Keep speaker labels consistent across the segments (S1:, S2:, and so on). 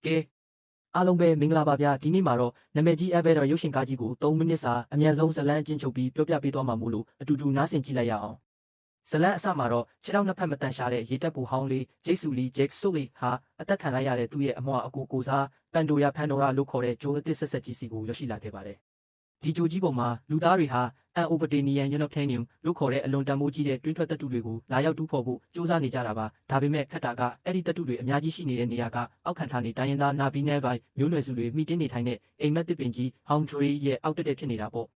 S1: ကဲအားလုံးပဲမင်္ဂလာပါဗျာဒီနေ့မှာတော့နာမည်ကြီး Avatar ရုပ်ရှင်ကားကြီးကို3မိနစ်စာအမြန်ဆုံးဇလန်းအကျဉ်းချုပ်ပြီးပြောပြပေးသွားမှာမို့လို့အတူတူနားဆင်ကြည့်လိုက်ရအောင်ဇလန်းအစမှာတော့ခြေထောက်နှစ်ဖက်မတန်ရှာတဲ့ရေတပ်ပူဟောင်းလေးဂျိတ်ဆူလီဂျက်ဆုလီဟာအသက်ခံလိုက်ရတဲ့သူ့ရဲ့အမွှာအကူကိုစားပန်ဒိုယာဖန်ဒိုရာလို့ခေါ်တဲ့ဂျိုးအသစ်ဆက်ဆက်ကြီးစီကိုရောက်ရှိလာခဲ့ပါတယ်ဒီဂျိုကြီးပေါ်မှာလူသားတွေဟာအန်အိုပတေနီယန်ယူနိုပထနီယမ်လို့ခေါ်တဲ့အလွန်တန်ဖိုးကြီးတဲ့တွင်းထွက်တပ်တုတွေကိုလာရောက်တူးဖော်ဖို့စူးစမ်းနေကြတာပါဒါပေမဲ့ခက်တာကအဲ့ဒီတပ်တုတွေအများကြီးရှိနေတဲ့နေရာကအောက်ခံထားနေတိုင်းရင်းသားနာဗီနယ်ဘိုင်မျိုးနွယ်စုတွေမိတင်းနေထိုင်တဲ့အိမ်မက်တစ်ပင်ကြီးဟောင်ဒရီရဲ့အောက်တက်ဖြစ်နေတာပေါ့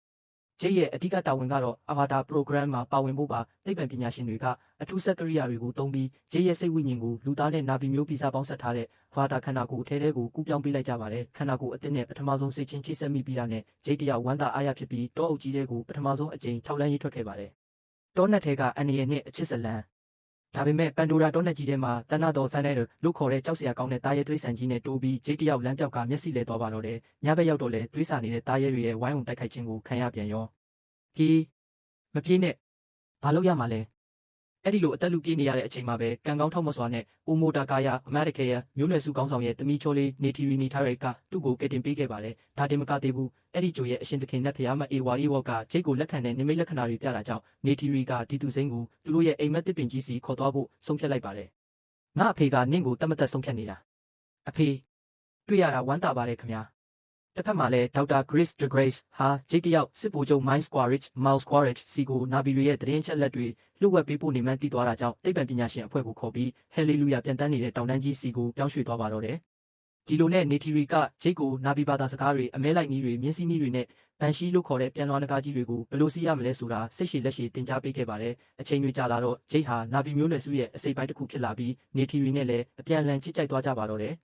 S1: ဂျိတ်ရဲ့အဓိကတာဝန်ကတော့အာဗာတာ program မှာပါဝင်ဖို့ပါသိပ္ပံပညာရှင်တွေကအထူးစက်ကရိယာတွေကိုသုံးပြီးဂျိတ်ရဲ့စိတ်ဝိညာဉ်ကိုလူသားနဲ့နာဗီမျိုးဗီဇပေါင်းဆက်ထားတဲ့ဘာတာခန္ဓာကိုယ်အထဲကိုကူးပြောင်းပေးလိုက်ကြပါတယ်ခန္ဓာကိုယ်အသစ်နဲ့ပထမဆုံးစိတ်ချင်းချိတ်ဆက်မိပြီးတာနဲ့ဂျိတ်တယောက်ဝမ်းသာအားရဖြစ်ပြီးတောအုပ်ကြီးတဲ့ကိုပထမဆုံးအကြိမ်ထောက်လန်းရေးထွက်ခဲ့ပါတယ်တောနက်ထဲကအန်နီယယ်နဲ့အချစ်ဇလန်းဒါပေမဲ့ပန်ဒိုရာတောနက်ကြီးထဲမှာတန်နာတော်သန်နယ်လို့ခေါ်တဲ့ကြောက်စရာကောင်းတဲ့တားရဲတွေးဆန်ကြီးနဲ့တိုးပြီးဂျိတ်တယောက်လမ်းပြောက်ကမျက်စိလဲသွားပါတော့တယ်ညဘက်ရောက်တော့လဲတွေးဆနေတဲ့တားရဲတွေရဲ့ဝိုင်းုံတိုက်ခိုက်ခြင်းကိုခံရပြန်ရောဒီမပြေးနဲ့ဘာလို့ရမှာလဲအဲ့ဒီလိုအသက်လူပြေးနေရတဲ့အချိန်မှာပဲကံကောင်းထောက်မစွာနဲ့အိုမိုတာကာယာအမေရိကန်ရဲ့မျိုးနွယ်စုကောင်းဆောင်ရဲ့တမီချိုလေးနေတီရီနီထားရိုက်ကသူ့ကိုကယ်တင်ပေးခဲ့ပါတယ်ဒါတင်မကသေးဘူးအဲ့ဒီဂျိုရဲ့အရှင်သခင်နဲ့ဖျားမအေဝါအေဝေါကဂျိတ်ကိုလက်ခံတဲ့နိမိတ်လက္ခဏာတွေပြတာကြောင့်နေတီရီကဒီသူစိမ့်ကိုသူတို့ရဲ့အိမ်မက်တစ်ပင်ကြီးစီခေါ်သွားဖို့ဆုံးဖြတ်လိုက်ပါတယ်ငါအဖေကနင့်ကိုတတ်မသက်ဆုံးဖြတ်နေတာအဖေတွေ့ရတာဝမ်းသာပါတယ်ခင်ဗျာတစ်ဖက်မှာလည်းဒေါက်တာ Grace de Grace ဟာဂျိတ်တယောက်စစ်ဗိုလ်ချုပ် Miles Quaritch Miles Quaritch စီကိုနာဗီရီရဲ့သတင်းချက်လက်တွေလှုပ်ဝက်ပေးဖို့နေမှန်းသိသွားတာကြောင့်သိပ္ပံပညာရှင်အဖွဲ့ကိုခေါ်ပြီး Hallelujah ပြန်တန်းနေတဲ့တောင်တန်းကြီးစီကိုပြောင်းရွှေ့သွားပါတော့တယ်ဒီလိုနဲ့နေတီရီကဂျိတ်ကိုနာဗီဘာသာစကားတွေအမဲလိုက်နီးတွေမြင်းစည်းနီးတွေနဲ့ဗန်ရှိလို့ခေါ်တဲ့ပြန်လွှားနဂါးကြီးတွေကိုဘယ်လိုစီးရမလဲဆိုတာစိတ်ရှည်လက်ရှည်တင် जा ပေးခဲ့ပါတယ်အချိန်တွေကြာလာတော့ဂျိတ်ဟာနာဗီမျိုးနွယ်စုရဲ့အစိပ်ပိုင်းတစ်ခုဖြစ်လာပြီးနေတီရီနဲ့လည်းအပြန်အလှန်ချစ်ကြိုက်သွားကြပါတော့တယ်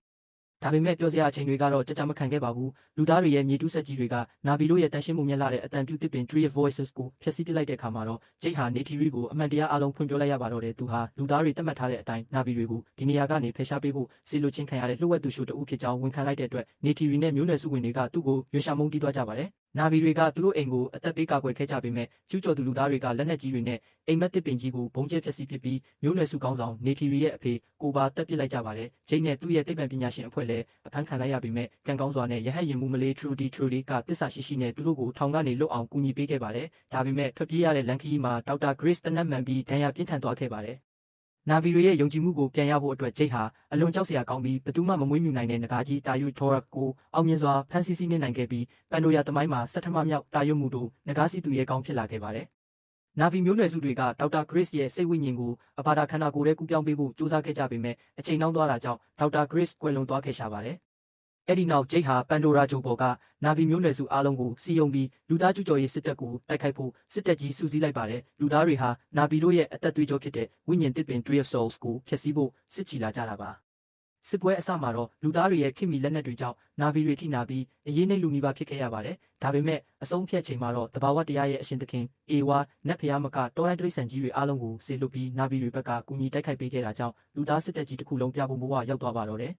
S1: ဒါပေမဲ့ပြောစရာအချိန်တွေကတော့ကြမခံခဲ့ပါဘူးလူသားတွေရဲ့မြေတူးဆက်ကြီးတွေကနာဗီတို့ရဲ့တန်ရှင်းမှုမြတ်လာတဲ့အတန်ပြုတစ်ပင် Tree of Voices ကိုဖျက်ဆီးပစ်လိုက်တဲ့အခါမှာတော့ဂျိတ်ဟာနေတီရီကိုအမှန်တရားအလုံးဖွင့်ပြောလိုက်ရပါတော့တယ်သူဟာလူသားတွေတတ်မှတ်ထားတဲ့အတိုင်းနာဗီတွေကိုဒီနေရာကနေဖယ်ရှားပေးဖို့စီလိုချင်းခံရတဲ့လှုပ်ဝက်သူရှို့တဦးဖြစ်ကြောင်းဝန်ခံလိုက်တဲ့အတွက်နေတီရီနဲ့မျိုးနွယ်စုဝင်တွေကသူ့ကိုရွှေရှာမုန်းတီးသွားကြပါတယ်နာဗီတွေကသူတို့အိမ်ကိုအသက်ပေးကာကွယ်ခဲ့ကြပေမဲ့ကျူးကျော်သူလူသားတွေကလက်နက်ကြီးတွေနဲ့အိမ်မက်တစ်ပင်ကြီးကိုဘုံကျဲဖျက်ဆီးပစ်ပြီးမျိုးနွယ်စုကောင်းဆောင်နေတီရီရဲ့အဖေကိုပါတက်ပစ်လိုက်ကြပါတယ်ဂျိတ်နဲ့သူ့ရဲ့သိပ္ပံပညာရှင်အဖွဲ့လည်းအဖမ်းခံလိုက်ရပေမဲ့ကံကောင်းစွာနဲ့ရဟတ်ရင်မှုမလေး Trudy ကတစ္ဆာရှိရှိနဲ့သူတို့ကိုထောင်ကနေလွတ်အောင်ကူညီပေးခဲ့ပါတယ်ဒါပေမဲ့ထွက်ပြေးရတဲ့လန်ခီမှာဒေါက်တာ Grace တနတ်မှန်ပြီးဒဏ်ရာပြင်းထန်သွားခဲ့ပါတယ်နာဗီတွေရဲ့ယုံကြည်မှုကိုပြန်ရဖို့အတွက်ဂျိတ်ဟာအလွန်ကြောက်စရာကောင်းပြီးဘယ်သူမှမမွေးမြူနိုင်တဲ့နဂါးကြီးတာယွထော်ရက်ကိုအောင်မြင်စွာဖန်ဆီးနေနိုင်ခဲ့ပြီးပန်ဒိုယာသမိုင်းမှာဆက်ထမမြောက်တာယွမှုတို့နဂါးစီသူရဲ့ကောင်းဖြစ်လာခဲ့ပါတယ်နာဗီမျိုးနွယ်စုတွေကဒေါက်တာ Grace ရဲ့စိတ်ဝိညာဉ်ကိုအဘာသာခန္ဓာကိုယ်ထဲကူးပြောင်းပေးဖို့စူးစမ်းခဲ့ကြပေမဲ့အချိန်နှောင်းသွားတာကြောင့်ဒေါက်တာ Grace ကွယ်လွန်သွားခဲ့ရှာပါတယ်အဲ့ဒီနောက်ဂျိတ်ဟာပန်ဒိုရာဂျိုပေါ်ကနာဗီမျိုးနွယ်စုအားလုံးကိုစီယုံပြီးလူသားကျူးကျော်ရေးစစ်တပ်ကိုတိုက်ခိုက်ဖို့စစ်တပ်ကြီးစုစည်းလိုက်ပါတယ်လူသားတွေဟာနာဗီတို့ရဲ့အသက်သွေးကြောဖြစ်တဲ့ဝိညာဉ်တစ်ပင် Tree of Souls ကိုဖျက်ဆီးဖို့စစ်ချီလာကြတာပါစစ်ပွဲအစမှာတော့လူသားတွေရဲ့ခင်မီလက်နက်တွေကြောင့်နာဗီတွေထိနာပြီးအရေးနှိမ့်လူနီးပါးဖြစ်ခဲ့ရပါတယ်ဒါပေမဲ့အဆုံးဖြတ်ချိန်မှာတော့တဘာဝတရားရဲ့အရှင်သခင်အေဝါနတ်ဖျားမကတောရန်တရိษံကြီးတွေအားလုံးကိုဆေလွတ်ပြီးနာဗီတွေဘက်ကကူညီတိုက်ခိုက်ပေးခဲ့တာကြောင့်လူသားစစ်တပ်ကြီးတစ်ခုလုံးပြဖို့ဘဝရောက်သွားပါတော့တယ်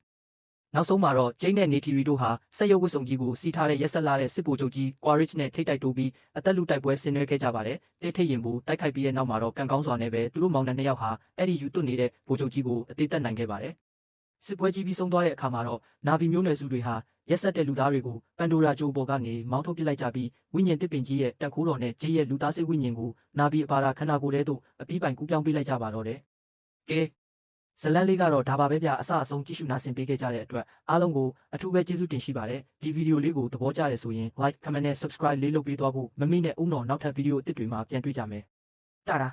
S1: နောက်ဆုံးမှာတော့ဂျိတ်နဲ့နေတီရီတို့ဟာဆက်ရုပ်ဝတ်စုံကြီးကိုစီးထားတဲ့ရက်ဆက်လာတဲ့စစ်ဗိုလ်ချုပ်ကြီး Quaritch နဲ့ထိတ်တိုက်တိုးပြီးအသက်လူတိုက်ပွဲဆင်နွှဲခဲ့ကြပါတယ်။တိတ်ထိတ်ရင်ကိုတိုက်ခိုက်ပြီးတဲ့နောက်မှာတော့ကံကောင်းစွာနဲ့ပဲသူတို့မောင်နှံနှစ်ယောက်ဟာအဲ့ဒီယူသွတ်နေတဲ့ဗိုလ်ချုပ်ကြီးကိုအသေးသက်နိုင်ခဲ့ပါတယ်။စစ်ပွဲကြီးပြီးဆုံးသွားတဲ့အခါမှာတော့နာဗီမျိုးနွယ်စုတွေဟာရက်ဆက်တဲ့လူသားတွေကိုပန်ဒိုရာဂျိုပေါ်ကနေမောင်းထုတ်ပစ်လိုက်ကြပြီးဝိညာဉ်တစ်ပင်ကြီးရဲ့တက်ခိုးတော်နဲ့ဂျိတ်ရဲ့လူသားစိတ်ဝိညာဉ်ကိုနာဗီအပါရာခန္ဓာကိုယ်ထဲသို့အပြီးပိုင်ကူးပြောင်းပေးလိုက်ကြပါတော့တယ်။ကဲဇလန်းလေးကတော့ဒါပါပဲဗျအစအဆုံးကြည့်ရှုနားဆင်ပေးခဲ့ကြတဲ့အတွက်အားလုံးကိုအထူးပဲကျေးဇူးတင်ရှိပါတယ်ဒီဗီဒီယိုလေးကိုသဘောကျတယ်ဆိုရင် like comment နဲ့ subscribe လေးလုပ်ပေးသွားဖို့မမိနဲ့ဦးတော်နောက်ထပ်ဗီဒီယိုအသစ်တွေမှာပြန်တွေ့ကြမယ်တာတာ